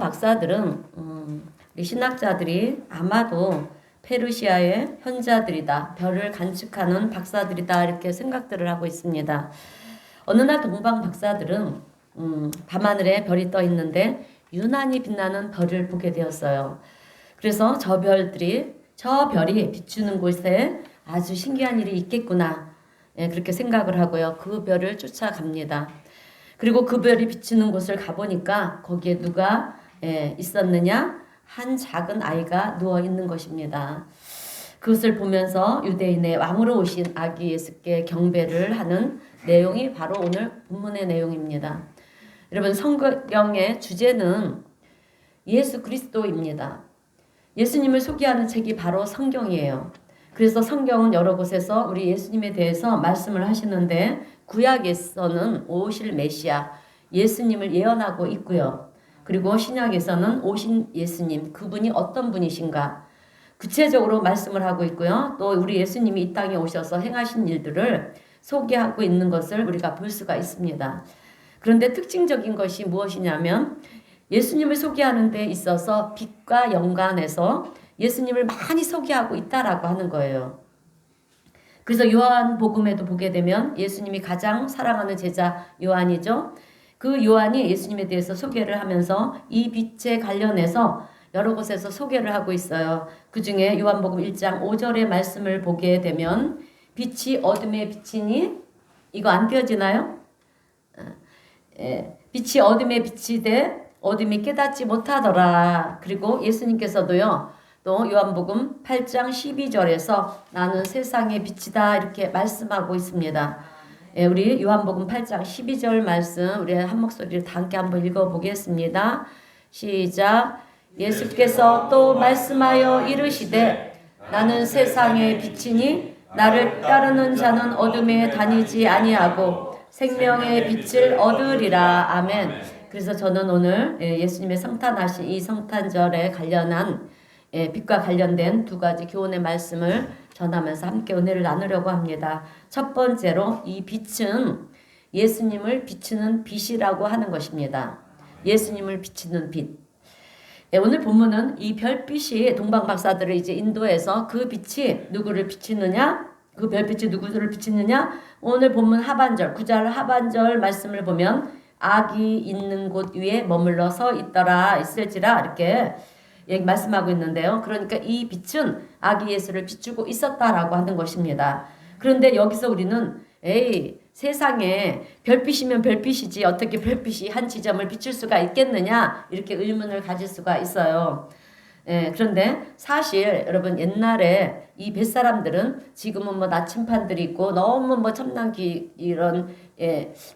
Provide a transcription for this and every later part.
박사들은 이 신학자들이 아마도 페르시아의 현자들이다, 별을 관측하는 박사들이다 이렇게 생각들을 하고 있습니다. 어느 날 동방 박사들은 밤하늘에 별이 떠 있는데 유난히 빛나는 별을 보게 되었어요. 그래서 저 별이 비추는 곳에 아주 신기한 일이 있겠구나, 그렇게 생각을 하고요. 그 별을 쫓아갑니다. 그리고 그 별이 비추는 곳을 가보니까 거기에 누가 있었느냐? 한 작은 아이가 누워 있는 것입니다. 그것을 보면서 유대인의 왕으로 오신 아기 예수께 경배를 하는 내용이 바로 오늘 본문의 내용입니다. 여러분, 성경의 주제는 예수 그리스도입니다. 예수님을 소개하는 책이 바로 성경이에요. 그래서 성경은 여러 곳에서 우리 예수님에 대해서 말씀을 하시는데 구약에서는 오실 메시아 예수님을 예언하고 있고요. 그리고 신약에서는 오신 예수님, 그분이 어떤 분이신가 구체적으로 말씀을 하고 있고요. 또 우리 예수님이 이 땅에 오셔서 행하신 일들을 소개하고 있는 것을 우리가 볼 수가 있습니다. 그런데 특징적인 것이 무엇이냐면 예수님을 소개하는 데 있어서 빛과 연관해서 예수님을 많이 소개하고 있다라고 하는 거예요. 그래서 요한복음에도 보게 되면 예수님이 가장 사랑하는 제자 요한이죠. 그 요한이 예수님에 대해서 소개를 하면서 이 빛에 관련해서 여러 곳에서 소개를 하고 있어요. 그 중에 요한복음 1장 5절의 말씀을 보게 되면 빛이 어둠에 비치니, 이거 안 띄어지나요? 빛이 어둠에 비치되 어둠이 깨닫지 못하더라. 그리고 예수님께서도요, 또 요한복음 8장 12절에서 나는 세상의 빛이다 이렇게 말씀하고 있습니다. 우리 요한복음 8장 12절 말씀 우리 한 목소리를 다 함께 한번 읽어보겠습니다. 시작. 예수께서 또 말씀하여 이르시되 나는 세상의 빛이니 나를 따르는 자는 어둠에 다니지 아니하고 생명의 빛을 얻으리라. 아멘. 그래서 저는 오늘 예수님의 성탄하신 이 성탄절에 관련한 빛과 관련된 두 가지 교훈의 말씀을 전하면서 함께 은혜를 나누려고 합니다. 첫 번째로 이 빛은 예수님을 비추는 빛이라고 하는 것입니다. 예수님을 비추는 빛. 오늘 본문은 이 별빛이 동방 박사들을 이제 인도해서 그 빛이 누구를 비추느냐? 그 별빛이 누구를 비추느냐? 오늘 본문 하반절, 9절 하반절 말씀을 보면 악이 있는 곳 위에 머물러 서 있더라, 있을지라 이렇게 말씀하고 있는데요. 그러니까 이 빛은 아기 예수를 비추고 있었다라고 하는 것입니다. 그런데 여기서 우리는 세상에 별빛이면 별빛이지 어떻게 별빛이 한 지점을 비출 수가 있겠느냐 이렇게 의문을 가질 수가 있어요. 그런데 사실 여러분, 옛날에 이 뱃사람들은 지금은 뭐 나침판들이 있고 너무 뭐 첨단 이런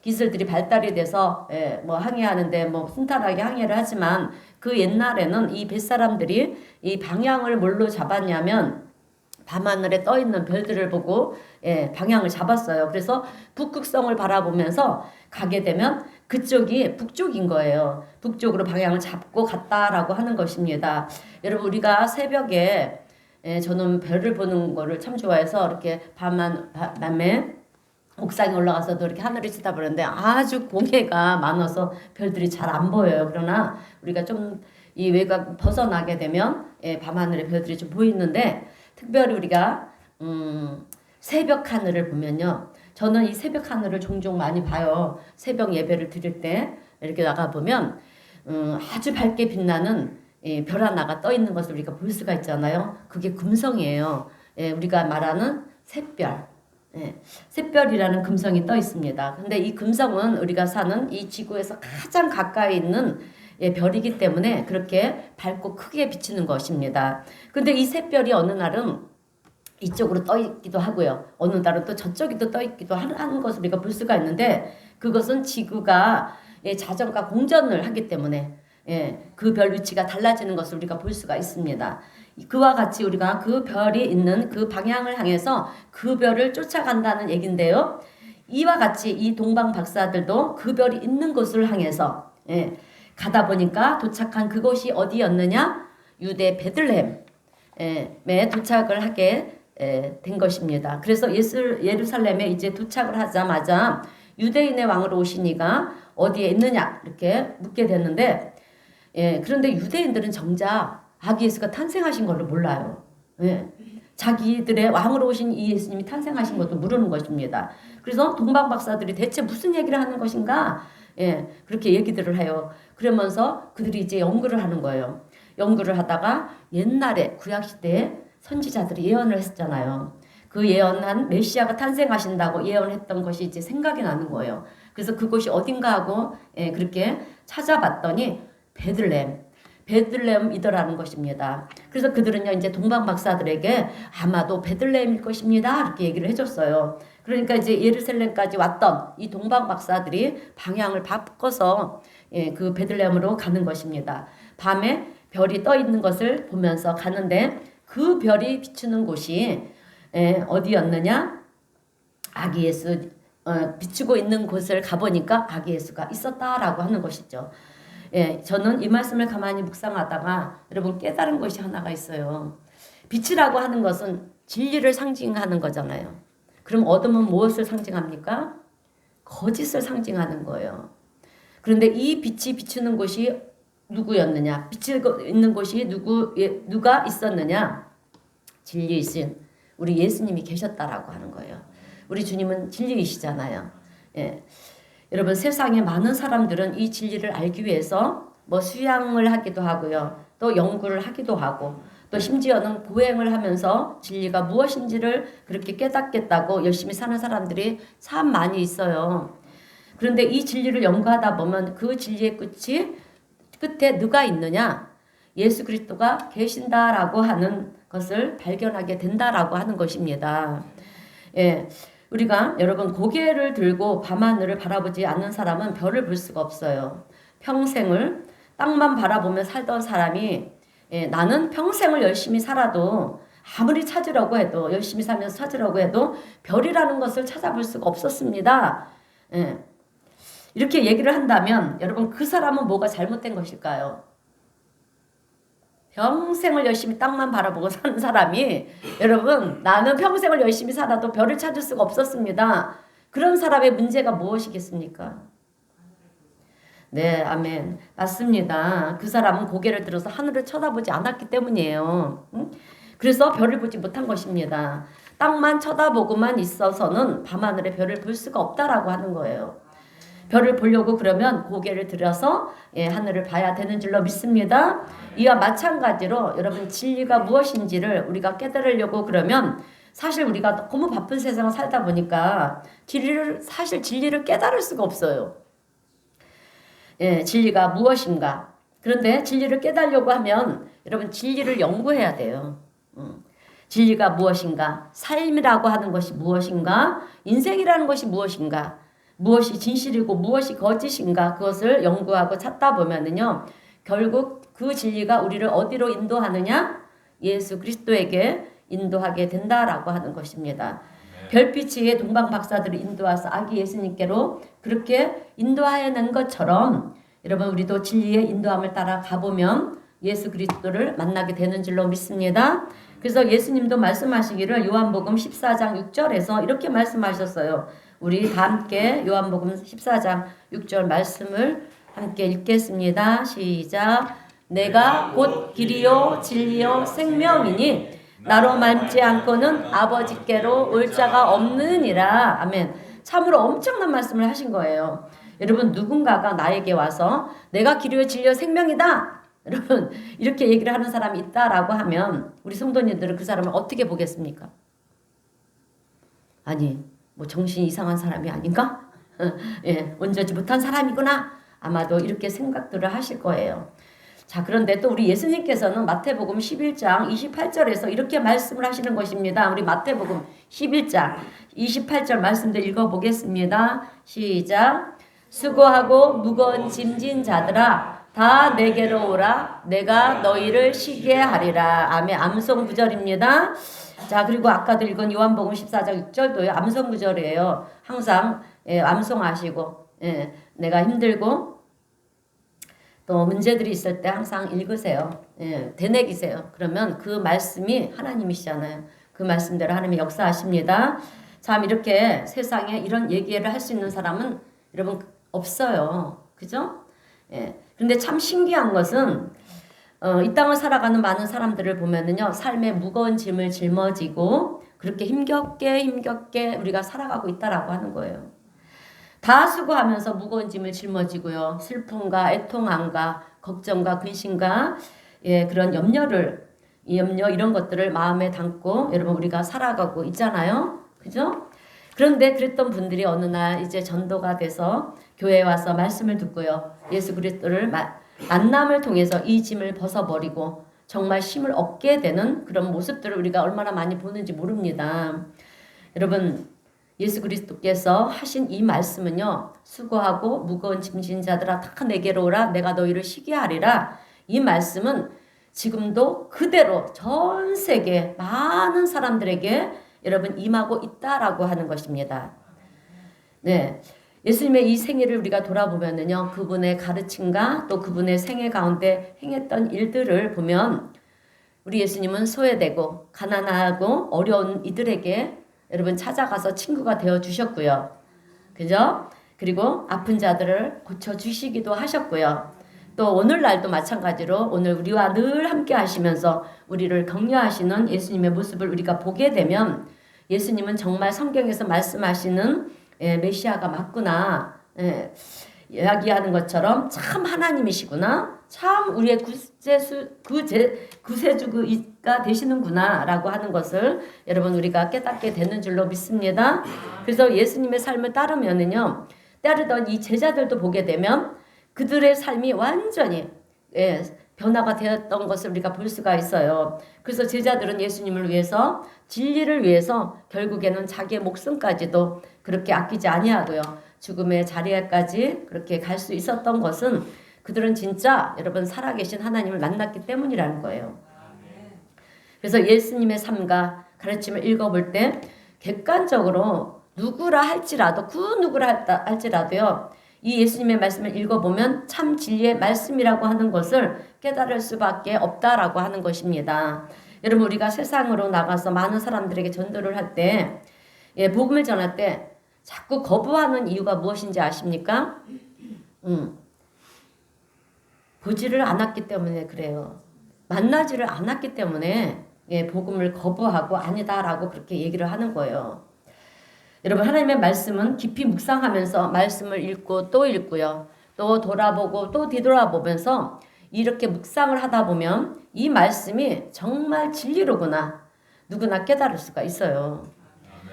기술들이 발달이 돼서 뭐 항해하는데 뭐 순탄하게 항해를 하지만 그 옛날에는 이 뱃사람들이 이 방향을 뭘로 잡았냐면 밤하늘에 떠 있는 별들을 보고 방향을 잡았어요. 그래서 북극성을 바라보면서 가게 되면 그쪽이 북쪽인 거예요. 북쪽으로 방향을 잡고 갔다라고 하는 것입니다. 여러분, 우리가 새벽에 저는 별을 보는 거를 참 좋아해서 이렇게 밤에 옥상에 올라가서도 이렇게 하늘을 쳐다보는데 아주 공해가 많아서 별들이 잘 안 보여요. 그러나 우리가 좀 이 외곽 벗어나게 되면 밤하늘에 별들이 좀 보이는데 특별히 우리가 새벽 하늘을 보면요, 저는 이 새벽 하늘을 종종 많이 봐요. 새벽 예배를 드릴 때 이렇게 나가보면 아주 밝게 빛나는 별 하나가 떠 있는 것을 우리가 볼 수가 있잖아요. 그게 금성이에요. 우리가 말하는 샛별. 샛별이라는 금성이 떠 있습니다. 근데 이 금성은 우리가 사는 이 지구에서 가장 가까이 있는 별이기 때문에 그렇게 밝고 크게 비치는 것입니다. 근데 이 샛별이 어느 날은 이쪽으로 떠 있기도 하고요. 어느 날은 또 저쪽이 또 떠 있기도 하는 것을 우리가 볼 수가 있는데 그것은 지구가 자전과 공전을 하기 때문에 그 별 위치가 달라지는 것을 우리가 볼 수가 있습니다. 그와 같이 우리가 그 별이 있는 그 방향을 향해서 그 별을 쫓아간다는 얘긴데요. 이와 같이 이 동방 박사들도 그 별이 있는 곳을 향해서 가다 보니까 도착한 그곳이 어디였느냐? 유대 베들레헴에 도착을 하게 된 것입니다. 그래서 예루살렘에 이제 도착을 하자마자 유대인의 왕으로 오신 이가 어디에 있느냐 이렇게 묻게 됐는데 예, 그런데 유대인들은 정작 아기 예수가 탄생하신 걸로 몰라요. 예. 자기들의 왕으로 오신 이 예수님이 탄생하신 것도 모르는 것입니다. 그래서 동방 박사들이 대체 무슨 얘기를 하는 것인가? 예, 그렇게 얘기들을 해요. 그러면서 그들이 이제 연구를 하는 거예요. 연구를 하다가 옛날에 구약시대에 선지자들이 예언을 했잖아요. 그 예언한 메시아가 탄생하신다고 예언했던 것이 이제 생각이 나는 거예요. 그래서 그곳이 어딘가 하고 예, 그렇게 찾아봤더니 베들레헴이더라는 것입니다. 그래서 그들은요 이제 동방 박사들에게 아마도 베들레헴일 것입니다 이렇게 얘기를 해줬어요. 그러니까 이제 예루살렘까지 왔던 이 동방 박사들이 방향을 바꿔서 예, 그 베들레헴으로 가는 것입니다. 밤에 별이 떠 있는 것을 보면서 가는데 그 별이 비추는 곳이 예, 어디였느냐? 아기 예수 비추고 있는 곳을 가보니까 아기 예수가 있었다라고 하는 것이죠. 예, 저는 이 말씀을 가만히 묵상하다가 여러분 깨달은 것이 하나가 있어요. 빛이라고 하는 것은 진리를 상징하는 거잖아요. 그럼 어둠은 무엇을 상징합니까? 거짓을 상징하는 거예요. 그런데 이 빛이 비추는 곳이 누구였느냐? 비추고 있는 곳이 누가 있었느냐? 진리이신 우리 예수님이 계셨다라고 하는 거예요. 우리 주님은 진리이시잖아요. 예. 여러분 세상에 많은 사람들은 이 진리를 알기 위해서 뭐 수양을 하기도 하고요. 또 연구를 하기도 하고 또 심지어는 보행을 하면서 진리가 무엇인지를 그렇게 깨닫겠다고 열심히 사는 사람들이 참 많이 있어요. 그런데 이 진리를 연구하다 보면 그 진리의 끝에 누가 있느냐? 예수 그리스도가 계신다라고 하는 것을 발견하게 된다라고 하는 것입니다. 예. 우리가 여러분 고개를 들고 밤하늘을 바라보지 않는 사람은 별을 볼 수가 없어요. 평생을 땅만 바라보며 살던 사람이 예, 나는 평생을 열심히 살아도 아무리 찾으려고 해도 열심히 살면서 찾으려고 해도 별이라는 것을 찾아볼 수가 없었습니다. 예. 이렇게 얘기를 한다면 여러분 그 사람은 뭐가 잘못된 것일까요? 평생을 열심히 땅만 바라보고 사는 사람이 여러분 나는 평생을 열심히 살아도 별을 찾을 수가 없었습니다. 그런 사람의 문제가 무엇이겠습니까? 네, 아멘. 맞습니다. 그 사람은 고개를 들어서 하늘을 쳐다보지 않았기 때문이에요. 응? 그래서 별을 보지 못한 것입니다. 땅만 쳐다보고만 있어서는 밤하늘의 별을 볼 수가 없다라고 하는 거예요. 별을 보려고 그러면 고개를 들어서 예, 하늘을 봐야 되는 줄로 믿습니다. 이와 마찬가지로 여러분 진리가 무엇인지를 우리가 깨달으려고 그러면 사실 우리가 너무 바쁜 세상을 살다 보니까 사실 진리를 깨달을 수가 없어요. 예, 진리가 무엇인가. 그런데 진리를 깨달으려고 하면 여러분 진리를 연구해야 돼요. 진리가 무엇인가. 삶이라고 하는 것이 무엇인가. 인생이라는 것이 무엇인가. 무엇이 진실이고 무엇이 거짓인가 그것을 연구하고 찾다 보면은요 결국 그 진리가 우리를 어디로 인도하느냐 예수 그리스도에게 인도하게 된다라고 하는 것입니다. 별빛이 동방 박사들을 인도해서 아기 예수님께로 그렇게 인도하여낸 것처럼 여러분 우리도 진리의 인도함을 따라 가보면 예수 그리스도를 만나게 되는 줄로 믿습니다. 그래서 예수님도 말씀하시기를 요한복음 14장 6절에서 이렇게 말씀하셨어요. 우리 다 함께 요한복음 14장 6절 말씀을 함께 읽겠습니다. 시작. 내가 곧 길이요 진리요 생명이니 나로 말지 않고는 아버지께로 올 자가 없느니라. 아멘. 참으로 엄청난 말씀을 하신 거예요. 여러분 누군가가 나에게 와서 내가 길이요 진리요 생명이다. 여러분 이렇게 얘기를 하는 사람이 있다라고 하면 우리 성도님들은 그 사람을 어떻게 보겠습니까? 아니 뭐 정신이 이상한 사람이 아닌가? 예, 온전지 못한 사람이구나. 아마도 이렇게 생각들을 하실 거예요. 자, 그런데 또 우리 예수님께서는 마태복음 11장 28절에서 이렇게 말씀을 하시는 것입니다. 우리 마태복음 11장 28절 말씀들 읽어보겠습니다. 시작. 수고하고 무거운 짐진 자들아 다 내게로 오라. 내가 너희를 쉬게 하리라. 아멘. 암송 구절입니다. 자, 그리고 아까도 읽은 요한복음 14장 6절도요. 암송 구절이에요. 항상 예, 암송하시고 예, 내가 힘들고 또 문제들이 있을 때 항상 읽으세요. 예, 되뇌기세요. 그러면 그 말씀이 하나님이시잖아요. 그 말씀대로 하나님이 역사하십니다. 참 이렇게 세상에 이런 얘기를 할 수 있는 사람은 여러분 없어요. 그죠? 예. 그런데 참 신기한 것은 이 땅을 살아가는 많은 사람들을 보면은요, 삶의 무거운 짐을 짊어지고 그렇게 힘겹게 우리가 살아가고 있다라고 하는 거예요. 다 수고하면서 무거운 짐을 짊어지고요, 슬픔과 애통함과 걱정과 근심과 그런 이 염려 이런 것들을 마음에 담고 여러분 우리가 살아가고 있잖아요, 그죠? 그런데 그랬던 분들이 어느 날 이제 전도가 돼서 교회에 와서 말씀을 듣고요, 예수 그리스도를 만남을 통해서 이 짐을 벗어버리고 정말 힘을 얻게 되는 그런 모습들을 우리가 얼마나 많이 보는지 모릅니다. 여러분, 예수 그리스도께서 하신 이 말씀은요, 수고하고 무거운 짐진 자들아 다 내게로 오라, 내가 너희를 쉬게 하리라. 이 말씀은 지금도 그대로 전 세계 많은 사람들에게 여러분 임하고 있다라고 하는 것입니다. 네. 예수님의 이 생애를 우리가 돌아보면은요, 그분의 가르침과 또 그분의 생애 가운데 행했던 일들을 보면 우리 예수님은 소외되고 가난하고 어려운 이들에게 여러분 찾아가서 친구가 되어 주셨고요. 그죠? 그리고 아픈 자들을 고쳐 주시기도 하셨고요. 또 오늘날도 마찬가지로 오늘 우리와 늘 함께 하시면서 우리를 격려하시는 예수님의 모습을 우리가 보게 되면 예수님은 정말 성경에서 말씀하시는 메시아가 맞구나, 이야기하는 것처럼 참 하나님이시구나, 참 우리의 구세주가 되시는구나 라고 하는 것을 여러분 우리가 깨닫게 되는 줄로 믿습니다. 그래서 예수님의 삶을 따르던 이 제자들도 보게 되면 그들의 삶이 완전히 변화가 되었던 것을 우리가 볼 수가 있어요. 그래서 제자들은 예수님을 위해서, 진리를 위해서 결국에는 자기의 목숨까지도 그렇게 아끼지 아니하고요, 죽음의 자리에까지 그렇게 갈 수 있었던 것은 그들은 진짜 여러분 살아계신 하나님을 만났기 때문이라는 거예요. 그래서 예수님의 삶과 가르침을 읽어볼 때 객관적으로 누구라 할지라도 이 예수님의 말씀을 읽어보면 참 진리의 말씀이라고 하는 것을 깨달을 수밖에 없다라고 하는 것입니다. 여러분, 우리가 세상으로 나가서 많은 사람들에게 전도를 할 때, 복음을 전할 때 자꾸 거부하는 이유가 무엇인지 아십니까? 보지를 않았기 때문에 그래요. 만나지를 않았기 때문에 복음을 거부하고 아니다라고 그렇게 얘기를 하는 거예요. 여러분, 하나님의 말씀은 깊이 묵상하면서 말씀을 읽고 또 읽고요, 또 돌아보고 또 뒤돌아보면서 이렇게 묵상을 하다 보면 이 말씀이 정말 진리로구나 누구나 깨달을 수가 있어요.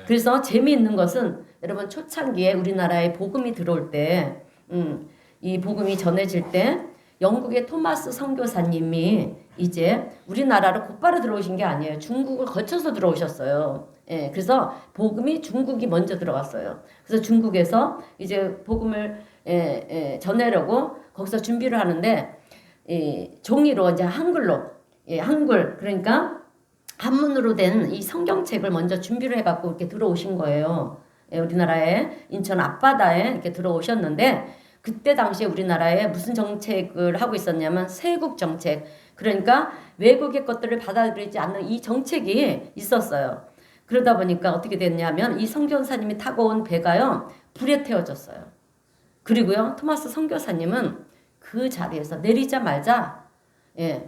그래서 재미있는 것은 여러분, 초창기에 우리나라에 복음이 들어올 때, 이 복음이 전해질 때 영국의 토마스 선교사님이 이제 우리나라로 곧바로 들어오신 게 아니에요. 중국을 거쳐서 들어오셨어요. 그래서 복음이 중국이 먼저 들어갔어요. 그래서 중국에서 이제 복음을 전하려고 거기서 준비를 하는데, 종이로 이제 한글로, 한글, 그러니까 한문으로 된 이 성경책을 먼저 준비를 해갖고 이렇게 들어오신 거예요. 우리나라에 인천 앞바다에 이렇게 들어오셨는데, 그때 당시에 우리나라에 무슨 정책을 하고 있었냐면 세국 정책, 그러니까 외국의 것들을 받아들이지 않는 이 정책이 있었어요. 그러다 보니까 어떻게 됐냐면 이 선교사님이 타고 온 배가요, 불에 태워졌어요. 그리고요, 토마스 선교사님은 그 자리에서 내리자마자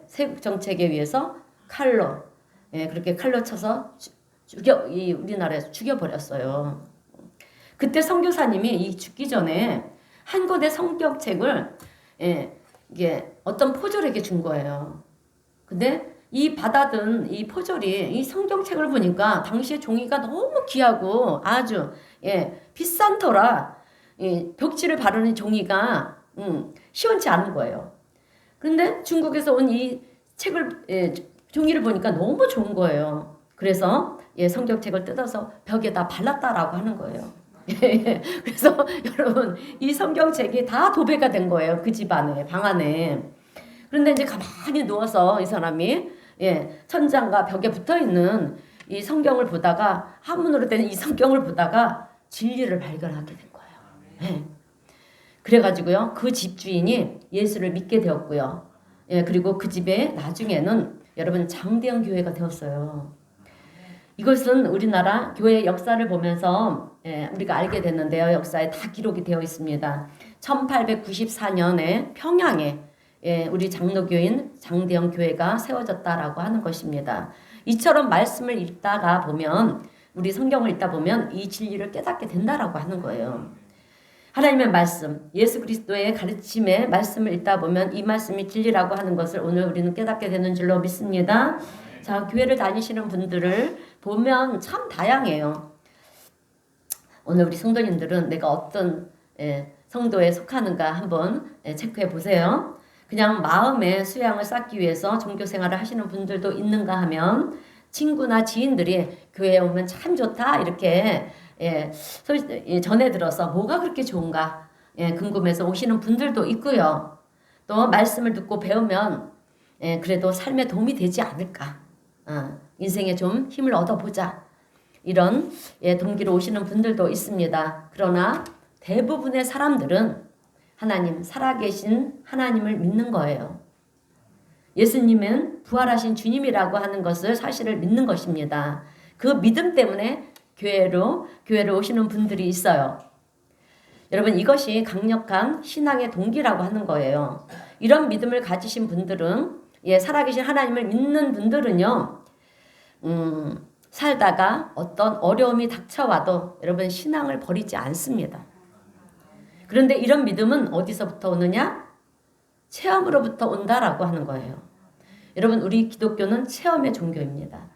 세국 정책에 의해서 칼로, 그렇게 칼로 쳐서 우리나라에서 죽여버렸어요. 그때 선교사님이 이 죽기 전에 한 권의 성경책을 이게 어떤 포졸에게 준 거예요. 근데 이 받아든 이 포졸이 이 성경책을 보니까 당시에 종이가 너무 귀하고 아주 비싼 터라 벽지를 바르는 종이가 시원치 않은 거예요. 그런데 중국에서 온 이 책을 종이를 보니까 너무 좋은 거예요. 그래서 성경책을 뜯어서 벽에다 발랐다라고 하는 거예요. 그래서 여러분, 이 성경책이 다 도배가 된 거예요. 그 집안에, 방 안에. 그런데 이제 가만히 누워서 이 사람이 천장과 벽에 붙어 있는 이 성경을 보다가, 한문으로 된 이 성경을 보다가 진리를 발견하게 된 거예요. 그래가지고요, 그 집주인이 예수를 믿게 되었고요. 그리고 그 집에 나중에는 여러분 장대형 교회가 되었어요. 이것은 우리나라 교회 역사를 보면서 우리가 알게 됐는데요. 역사에 다 기록이 되어 있습니다. 1894년에 평양에 우리 장로교인 장대영 교회가 세워졌다라고 하는 것입니다. 이처럼 말씀을 읽다가 보면 우리 성경을 읽다 보면 이 진리를 깨닫게 된다라고 하는 거예요. 하나님의 말씀, 예수 그리스도의 가르침의 말씀을 읽다 보면 이 말씀이 진리라고 하는 것을 오늘 우리는 깨닫게 되는 줄로 믿습니다. 자, 교회를 다니시는 분들을 보면 참 다양해요. 오늘 우리 성도님들은 내가 어떤 성도에 속하는가 한번 체크해 보세요. 그냥 마음의 수양을 쌓기 위해서 종교 생활을 하시는 분들도 있는가 하면 친구나 지인들이 교회에 오면 참 좋다 이렇게 전해 들어서 뭐가 그렇게 좋은가 궁금해서 오시는 분들도 있고요. 또 말씀을 듣고 배우면 그래도 삶에 도움이 되지 않을까. 인생에 좀 힘을 얻어보자. 이런 동기로 오시는 분들도 있습니다. 그러나 대부분의 사람들은 하나님, 살아계신 하나님을 믿는 거예요. 예수님은 부활하신 주님이라고 하는 것을 사실을 믿는 것입니다. 그 믿음 때문에 교회로 오시는 분들이 있어요. 여러분, 이것이 강력한 신앙의 동기라고 하는 거예요. 이런 믿음을 가지신 분들은 살아계신 하나님을 믿는 분들은요. 살다가 어떤 어려움이 닥쳐와도 여러분 신앙을 버리지 않습니다. 그런데 이런 믿음은 어디서부터 오느냐? 체험으로부터 온다라고 하는 거예요. 여러분, 우리 기독교는 체험의 종교입니다.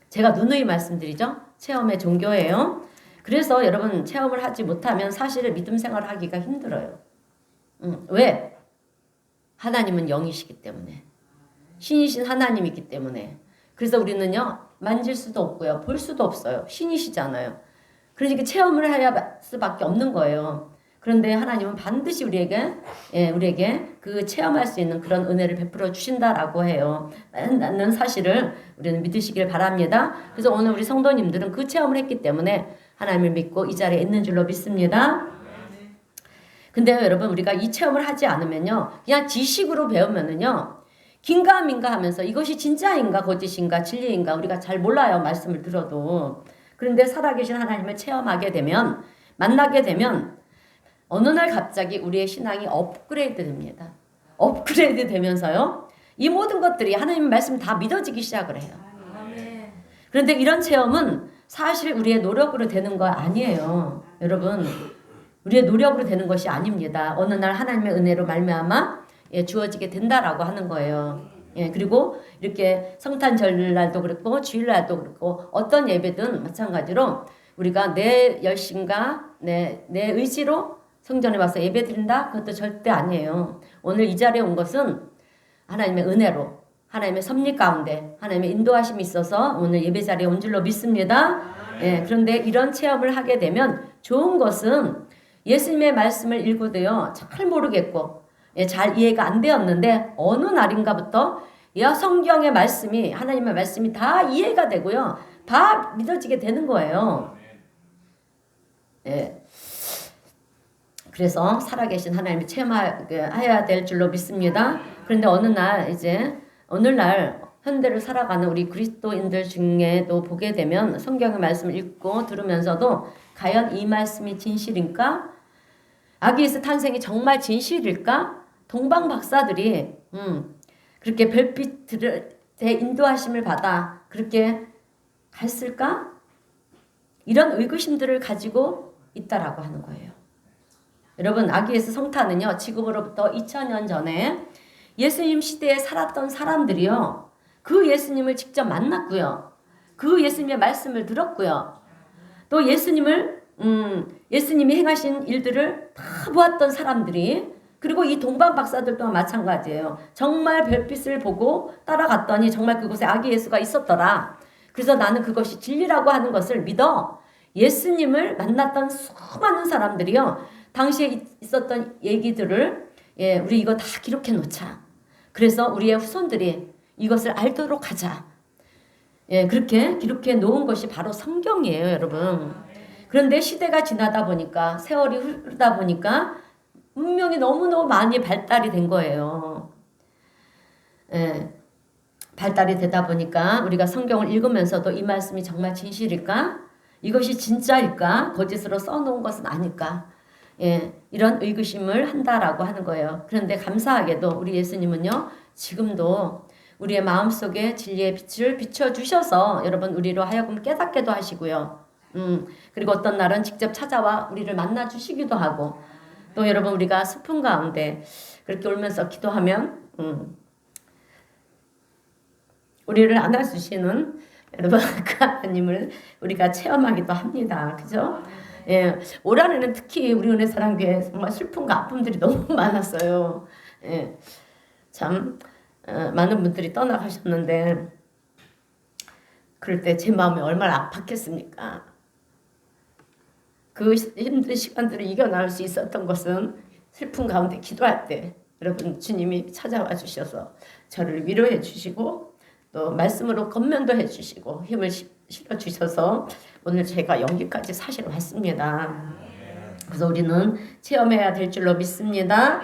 제가 누누이 말씀드리죠. 체험의 종교예요. 그래서 여러분 체험을 하지 못하면 사실 믿음 생활을 하기가 힘들어요. 왜? 하나님은 영이시기 때문에. 신이신 하나님이기 때문에. 그래서 우리는요. 만질 수도 없고요. 볼 수도 없어요. 신이시잖아요. 그러니까 체험을 해야 수밖에 없는 거예요. 그런데 하나님은 반드시 우리에게 그 체험할 수 있는 그런 은혜를 베풀어 주신다라고 해요. 라는 사실을 우리는 믿으시길 바랍니다. 그래서 오늘 우리 성도님들은 그 체험을 했기 때문에 하나님을 믿고 이 자리에 있는 줄로 믿습니다. 근데 여러분 우리가 이 체험을 하지 않으면요. 그냥 지식으로 배우면은요. 긴가민가 하면서 이것이 진짜인가 거짓인가 진리인가 우리가 잘 몰라요. 말씀을 들어도. 그런데 살아계신 하나님을 체험하게 되면 만나게 되면 어느 날 갑자기 우리의 신앙이 업그레이드 됩니다. 업그레이드 되면서요. 이 모든 것들이 하나님의 말씀 다 믿어지기 시작을 해요. 그런데 이런 체험은 사실 우리의 노력으로 되는 거 아니에요. 여러분 우리의 노력으로 되는 것이 아닙니다. 어느 날 하나님의 은혜로 말미암아 주어지게 된다라고 하는 거예요. 그리고 이렇게 성탄절날도 그렇고 주일날도 그렇고 어떤 예배든 마찬가지로 우리가 내 열심과 내 의지로 성전에 와서 예배 드린다? 그것도 절대 아니에요. 오늘 이 자리에 온 것은 하나님의 은혜로 하나님의 섭리 가운데 하나님의 인도하심이 있어서 오늘 예배 자리에 온 줄로 믿습니다. 그런데 이런 체험을 하게 되면 좋은 것은 예수님의 말씀을 읽고도요. 잘 모르겠고 잘 이해가 안 되었는데 어느 날인가부터 성경의 말씀이 하나님의 말씀이 다 이해가 되고요. 다 믿어지게 되는 거예요. 그래서 살아계신 하나님을 체험해야 될 줄로 믿습니다. 그런데 오늘날 현대를 살아가는 우리 그리스도인들 중에도 보게 되면 성경의 말씀을 읽고 들으면서도 과연 이 말씀이 진실인가? 아기 예수 탄생이 정말 진실일까? 동방 박사들이 그렇게 별빛의 인도하심을 받아 그렇게 갔을까? 이런 의구심들을 가지고 있다라고 하는 거예요. 여러분 아기 예수 성탄은요. 지금으로부터 2000년 전에 예수님 시대에 살았던 사람들이요. 그 예수님을 직접 만났고요. 그 예수님의 말씀을 들었고요. 또 예수님이 행하신 일들을 다 보았던 사람들이 그리고 이 동방 박사들 또한 마찬가지예요. 정말 별빛을 보고 따라갔더니 정말 그곳에 아기 예수가 있었더라. 그래서 나는 그것이 진리라고 하는 것을 믿어 예수님을 만났던 수많은 사람들이요. 당시에 있었던 얘기들을 우리 이거 다 기록해 놓자. 그래서 우리의 후손들이 이것을 알도록 하자. 그렇게 기록해 놓은 것이 바로 성경이에요, 여러분. 그런데 시대가 지나다 보니까 세월이 흐르다 보니까 문명이 너무너무 많이 발달이 된 거예요. 발달이 되다 보니까 우리가 성경을 읽으면서도 이 말씀이 정말 진실일까? 이것이 진짜일까? 거짓으로 써놓은 것은 아닐까? 이런 의구심을 한다라고 하는 거예요. 그런데 감사하게도 우리 예수님은요, 지금도 우리의 마음속에 진리의 빛을 비춰주셔서 여러분 우리로 하여금 깨닫게도 하시고요. 그리고 어떤 날은 직접 찾아와 우리를 만나 주시기도 하고, 또 여러분 우리가 슬픔 가운데 그렇게 울면서 기도하면 우리를 안아주시는 여러분 그 하나님을 우리가 체험하기도 합니다. 그죠? 올 한해는 특히 우리 은혜사랑교회 정말 슬픔과 아픔들이 너무 많았어요. 참 많은 분들이 떠나가셨는데 그럴 때 제 마음이 얼마나 아팠겠습니까? 그 힘든 시간들을 이겨나올 수 있었던 것은 슬픔 가운데 기도할 때 여러분 주님이 찾아와 주셔서 저를 위로해 주시고 또 말씀으로 권면도 해 주시고 힘을 실어 주셔서 오늘 제가 여기까지 사실 왔습니다. 그래서 우리는 체험해야 될 줄로 믿습니다.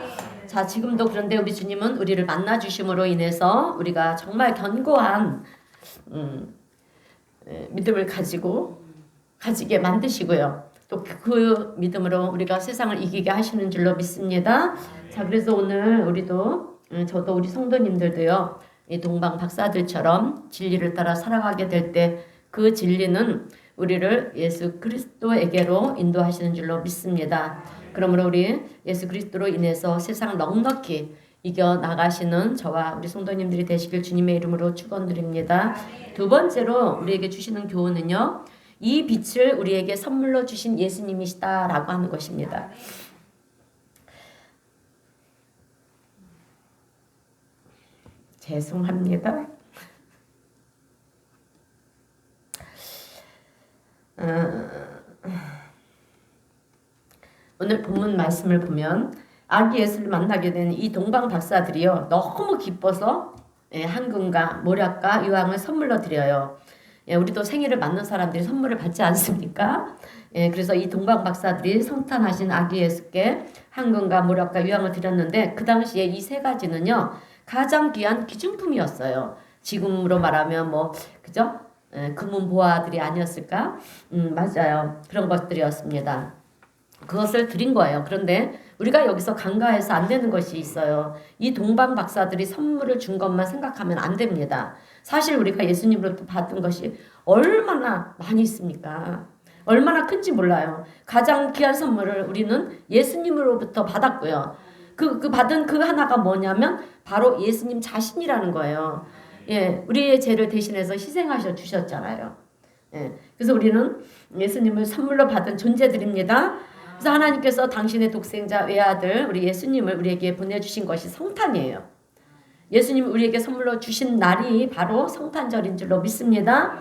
자, 지금도 그런데 우리 주님은 우리를 만나 주심으로 인해서 우리가 정말 견고한 믿음을 가지게 만드시고요. 또 그 믿음으로 우리가 세상을 이기게 하시는 줄로 믿습니다. 자, 그래서 오늘 우리도 저도 우리 성도님들도요, 이 동방 박사들처럼 진리를 따라 살아가게 될 때 그 진리는 우리를 예수 그리스도에게로 인도하시는 줄로 믿습니다. 그러므로 우리 예수 그리스도로 인해서 세상을 넉넉히 이겨 나가시는 저와 우리 성도님들이 되시길 주님의 이름으로 축원드립니다. 두 번째로 우리에게 주시는 교훈은요, 이 빛을 우리에게 선물로 주신 예수님이시다라고 하는 것입니다. 죄송합니다. 오늘 본문 말씀을 보면 아기 예수를 만나게 된 이 동방 박사들이요, 너무 기뻐서 황금과 모략과 유황을 선물로 드려요. 우리도 생일을 맞는 사람들이 선물을 받지 않습니까? 그래서 이 동방 박사들이 성탄하신 아기 예수께 황금과 모략과 유황을 드렸는데 그 당시에 이 세 가지는요, 가장 귀한 기중품이었어요. 지금으로 말하면 그죠? 금은 보화들이 아니었을까? 맞아요. 그런 것들이었습니다. 그것을 드린 거예요. 그런데 우리가 여기서 간과해서 안 되는 것이 있어요. 이 동방 박사들이 선물을 준 것만 생각하면 안 됩니다. 사실 우리가 예수님으로부터 받은 것이 얼마나 많이 있습니까? 얼마나 큰지 몰라요. 가장 귀한 선물을 우리는 예수님으로부터 받았고요. 그 받은 그 하나가 뭐냐면 바로 예수님 자신이라는 거예요. 우리의 죄를 대신해서 희생하셔 주셨잖아요. 그래서 우리는 예수님을 선물로 받은 존재들입니다. 그래서 하나님께서 당신의 독생자 외아들 우리 예수님을 우리에게 보내주신 것이 성탄이에요. 예수님을 우리에게 선물로 주신 날이 바로 성탄절인 줄로 믿습니다.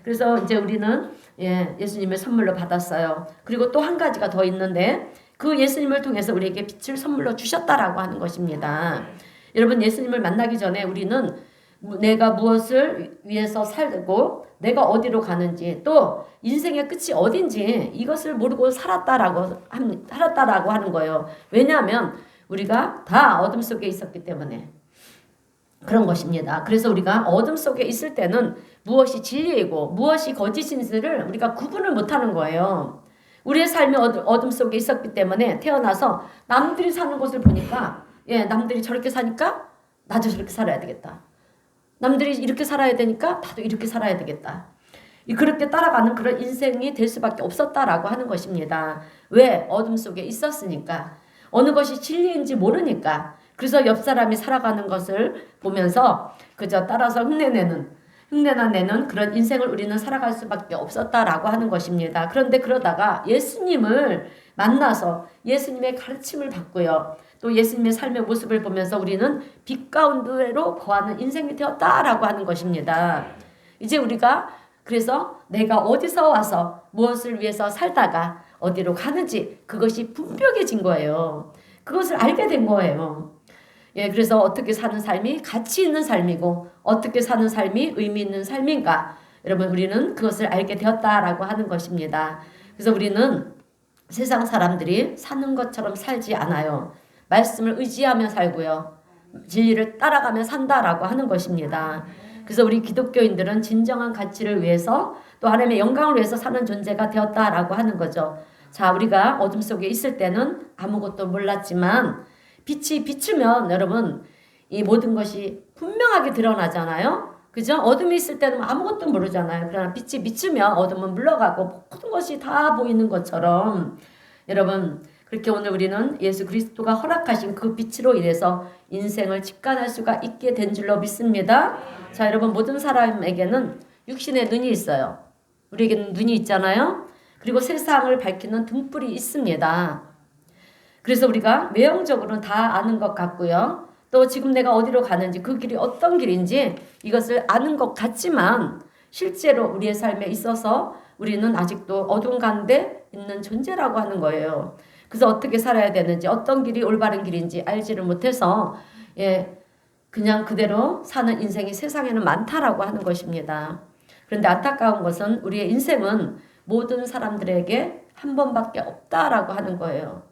그래서 이제 우리는 예수님을 선물로 받았어요. 그리고 또 한 가지가 더 있는데 그 예수님을 통해서 우리에게 빛을 선물로 주셨다라고 하는 것입니다. 여러분, 예수님을 만나기 전에 우리는 내가 무엇을 위해서 살고 내가 어디로 가는지 또 인생의 끝이 어딘지 이것을 모르고 살았다라고 하는 거예요. 왜냐하면 우리가 다 어둠 속에 있었기 때문에 그런 것입니다. 그래서 우리가 어둠 속에 있을 때는 무엇이 진리이고 무엇이 거짓인지를 우리가 구분을 못하는 거예요. 우리의 삶이 어둠 속에 있었기 때문에 태어나서 남들이 사는 것을 보니까 남들이 저렇게 사니까 나도 저렇게 살아야 되겠다. 남들이 이렇게 살아야 되니까 나도 이렇게 살아야 되겠다. 그렇게 따라가는 그런 인생이 될 수밖에 없었다라고 하는 것입니다. 왜? 어둠 속에 있었으니까. 어느 것이 진리인지 모르니까. 그래서 옆 사람이 살아가는 것을 보면서 그저 따라서 흉내나 내는 그런 인생을 우리는 살아갈 수밖에 없었다라고 하는 것입니다. 그런데 그러다가 예수님을 만나서 예수님의 가르침을 받고요. 또 예수님의 삶의 모습을 보면서 우리는 빛 가운데로 거하는 인생이 되었다라고 하는 것입니다. 이제 우리가 그래서 내가 어디서 와서 무엇을 위해서 살다가 어디로 가는지 그것이 분명해진 거예요. 그것을 알게 된 거예요. 그래서 어떻게 사는 삶이 가치 있는 삶이고 어떻게 사는 삶이 의미 있는 삶인가, 여러분 우리는 그것을 알게 되었다라고 하는 것입니다. 그래서 우리는 세상 사람들이 사는 것처럼 살지 않아요. 말씀을 의지하며 살고요. 진리를 따라가며 산다라고 하는 것입니다. 그래서 우리 기독교인들은 진정한 가치를 위해서 또 하나님의 영광을 위해서 사는 존재가 되었다라고 하는 거죠. 자, 우리가 어둠 속에 있을 때는 아무것도 몰랐지만 빛이 비추면 여러분 이 모든 것이 분명하게 드러나잖아요. 그죠? 어둠이 있을 때는 아무것도 모르잖아요. 그러나 빛이 비추면 어둠은 물러가고 모든 것이 다 보이는 것처럼 여러분 그렇게 오늘 우리는 예수 그리스도가 허락하신 그 빛으로 인해서 인생을 직관할 수가 있게 된 줄로 믿습니다. 자, 여러분 모든 사람에게는 육신의 눈이 있어요. 우리에게는 눈이 있잖아요. 그리고 세상을 밝히는 등불이 있습니다. 그래서 우리가 외형적으로는 다 아는 것 같고요. 또 지금 내가 어디로 가는지 그 길이 어떤 길인지 이것을 아는 것 같지만 실제로 우리의 삶에 있어서 우리는 아직도 어두운 가운데 있는 존재라고 하는 거예요. 그래서 어떻게 살아야 되는지 어떤 길이 올바른 길인지 알지를 못해서 그냥 그대로 사는 인생이 세상에는 많다라고 하는 것입니다. 그런데 안타까운 것은 우리의 인생은 모든 사람들에게 한 번밖에 없다라고 하는 거예요.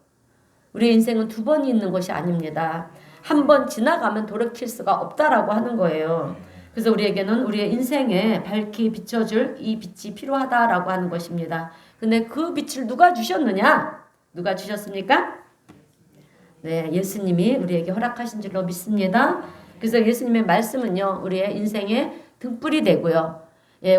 우리의 인생은 두 번이 있는 것이 아닙니다. 한 번 지나가면 돌이킬 수가 없다라고 하는 거예요. 그래서 우리에게는 우리의 인생에 밝히 비춰줄 이 빛이 필요하다라고 하는 것입니다. 근데 그 빛을 누가 주셨느냐? 누가 주셨습니까? 네, 예수님이 우리에게 허락하신 줄로 믿습니다. 그래서 예수님의 말씀은요, 우리의 인생의 등불이 되고요.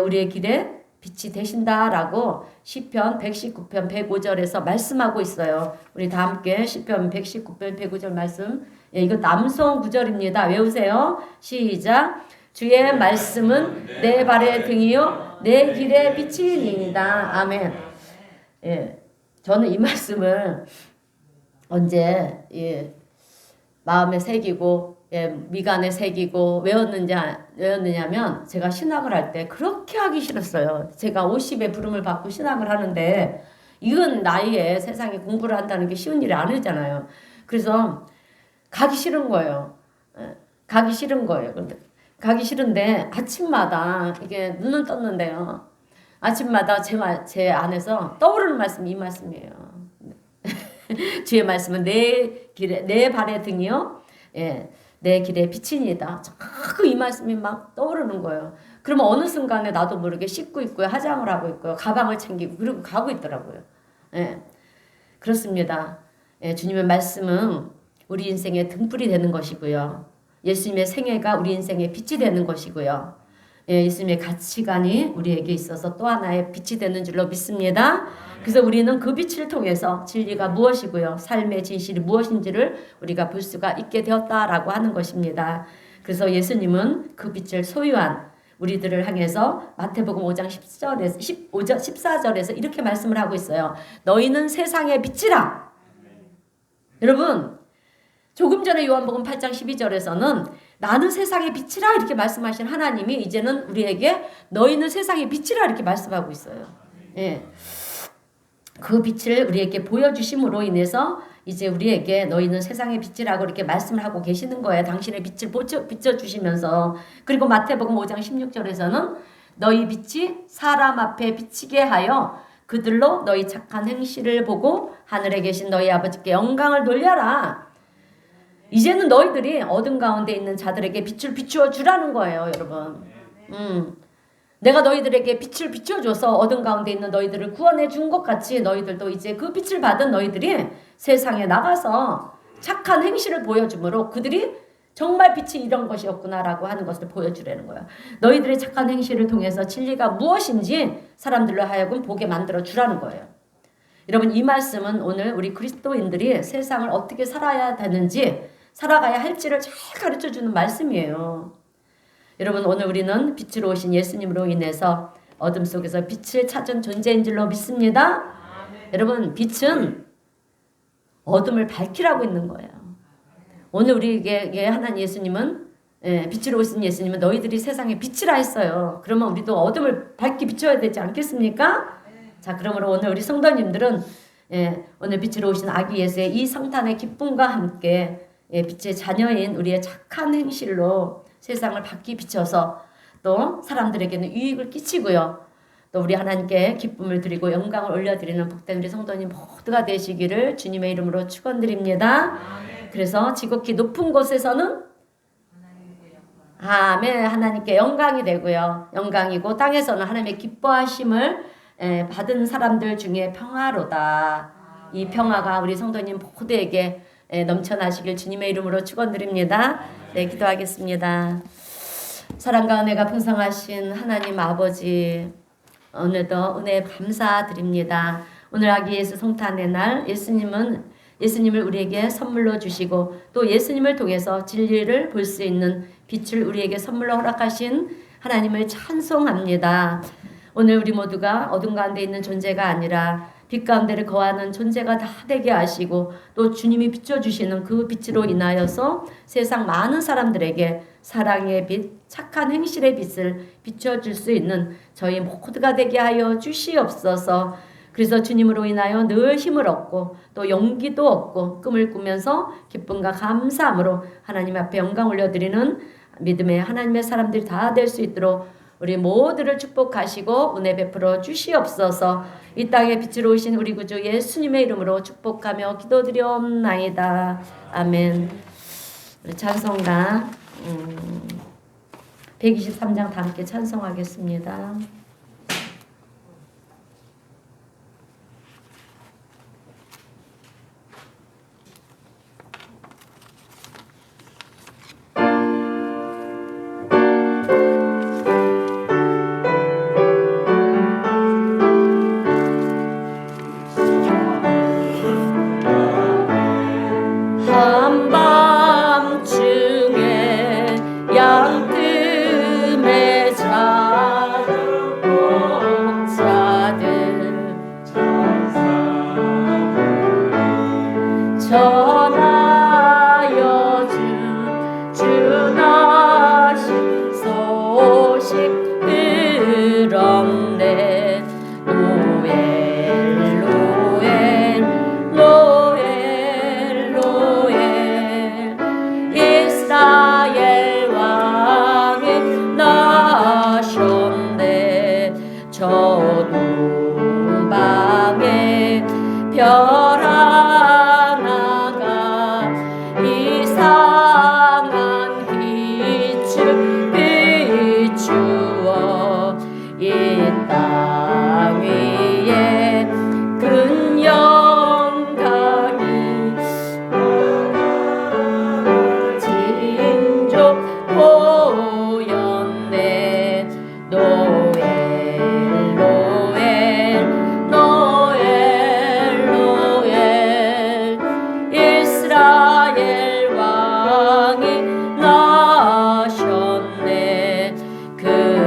우리의 길에 빛이 되신다라고 시편 119편 105절에서 말씀하고 있어요. 우리 다 함께 시편 119편 105절 말씀. 이거 남성 구절입니다. 외우세요. 시작. 주의 말씀은 내 발의 등이요 내 길의 빛이니이다. 아멘. 저는 이 말씀을 언제 마음에 새기고 미간에 새기고 외웠느냐면 제가 신학을 할 때 그렇게 하기 싫었어요. 제가 50의 부름을 받고 신학을 하는데 이건 나이에 세상에 공부를 한다는 게 쉬운 일이 아니잖아요. 그래서 가기 싫은 거예요. 가기 싫은 거예요. 근데 가기 싫은데 아침마다 이게 눈은 떴는데요. 아침마다 제 안에서 떠오르는 말씀이 이 말씀이에요. 주의 말씀은 내 발의 등이요. 내 길의 빛이니다. 자꾸 이 말씀이 막 떠오르는 거예요. 그러면 어느 순간에 나도 모르게 씻고 있고요. 화장을 하고 있고요. 가방을 챙기고 그리고 가고 있더라고요. 그렇습니다. 주님의 말씀은 우리 인생의 등불이 되는 것이고요. 예수님의 생애가 우리 인생의 빛이 되는 것이고요. 예수님의 가치관이 우리에게 있어서 또 하나의 빛이 되는 줄로 믿습니다. 그래서 우리는 그 빛을 통해서 진리가 무엇이고요. 삶의 진실이 무엇인지를 우리가 볼 수가 있게 되었다라고 하는 것입니다. 그래서 예수님은 그 빛을 소유한 우리들을 향해서 마태복음 5장 14절에서 이렇게 말씀을 하고 있어요. 너희는 세상의 빛이라. 여러분 조금 전에 요한복음 8장 12절에서는 나는 세상의 빛이라 이렇게 말씀하신 하나님이 이제는 우리에게 너희는 세상의 빛이라 이렇게 말씀하고 있어요. 그 빛을 우리에게 보여주심으로 인해서 이제 우리에게 너희는 세상의 빛이라고 이렇게 말씀을 하고 계시는 거예요. 당신의 빛을 비춰주시면서. 그리고 마태복음 5장 16절에서는 너희 빛이 사람 앞에 비치게 하여 그들로 너희 착한 행실을 보고 하늘에 계신 너희 아버지께 영광을 돌려라. 이제는 너희들이 어둠 가운데 있는 자들에게 빛을 비추어 주라는 거예요, 여러분. 내가 너희들에게 빛을 비춰줘서 어둠 가운데 있는 너희들을 구원해 준 것 같이 너희들도 이제 그 빛을 받은 너희들이 세상에 나가서 착한 행실을 보여주므로 그들이 정말 빛이 이런 것이었구나라고 하는 것을 보여주라는 거예요. 너희들의 착한 행실을 통해서 진리가 무엇인지 사람들로 하여금 보게 만들어 주라는 거예요. 여러분 이 말씀은 오늘 우리 그리스도인들이 세상을 어떻게 살아야 되는지 살아가야 할지를 잘 가르쳐주는 말씀이에요. 여러분 오늘 우리는 빛으로 오신 예수님으로 인해서 어둠 속에서 빛을 찾은 존재인 줄로 믿습니다. 여러분 빛은 어둠을 밝히라고 있는 거예요. 오늘 우리에게 하나님 예수님은 빛으로 오신 예수님은 너희들이 세상에 빛이라 했어요. 그러면 우리도 어둠을 밝게 비춰야 되지 않겠습니까? 자 그러므로 오늘 우리 성도님들은 오늘 빛으로 오신 아기 예수의 이 성탄의 기쁨과 함께 빛의 자녀인 우리의 착한 행실로 세상을 밝게 비춰서 또 사람들에게는 유익을 끼치고요. 또 우리 하나님께 기쁨을 드리고 영광을 올려드리는 복된 우리 성도님 모두가 되시기를 주님의 이름으로 축원드립니다. 그래서 지극히 높은 곳에서는 아멘 하나님께 영광이 되고요. 영광이고 땅에서는 하나님의 기뻐하심을 받은 사람들 중에 평화로다. 이 평화가 우리 성도님 모두에게 넘쳐나시길 주님의 이름으로 축원드립니다. 네, 기도하겠습니다. 사랑과 은혜가 풍성하신 하나님 아버지, 오늘도 은혜 감사드립니다. 오늘 아기 예수 성탄의 날 예수님을 우리에게 선물로 주시고 또 예수님을 통해서 진리를 볼 수 있는 빛을 우리에게 선물로 허락하신 하나님을 찬송합니다. 오늘 우리 모두가 어둠 가운데 있는 존재가 아니라 빛 가운데를 거하는 존재가 다 되게 하시고 또 주님이 비춰주시는 그 빛으로 인하여서 세상 많은 사람들에게 사랑의 빛, 착한 행실의 빛을 비춰줄 수 있는 저희 모두가 되게 하여 주시옵소서. 그래서 주님으로 인하여 늘 힘을 얻고 또 용기도 얻고 꿈을 꾸면서 기쁨과 감사함으로 하나님 앞에 영광 올려드리는 믿음의 하나님의 사람들이 다 될 수 있도록 우리 모두를 축복하시고 은혜 베풀어 주시옵소서. 이 땅에 빛으로 오신 우리 구주 예수님의 이름으로 축복하며 기도드리옵나이다. 아멘. 우리 찬송가 123장 다 함께 찬송하겠습니다.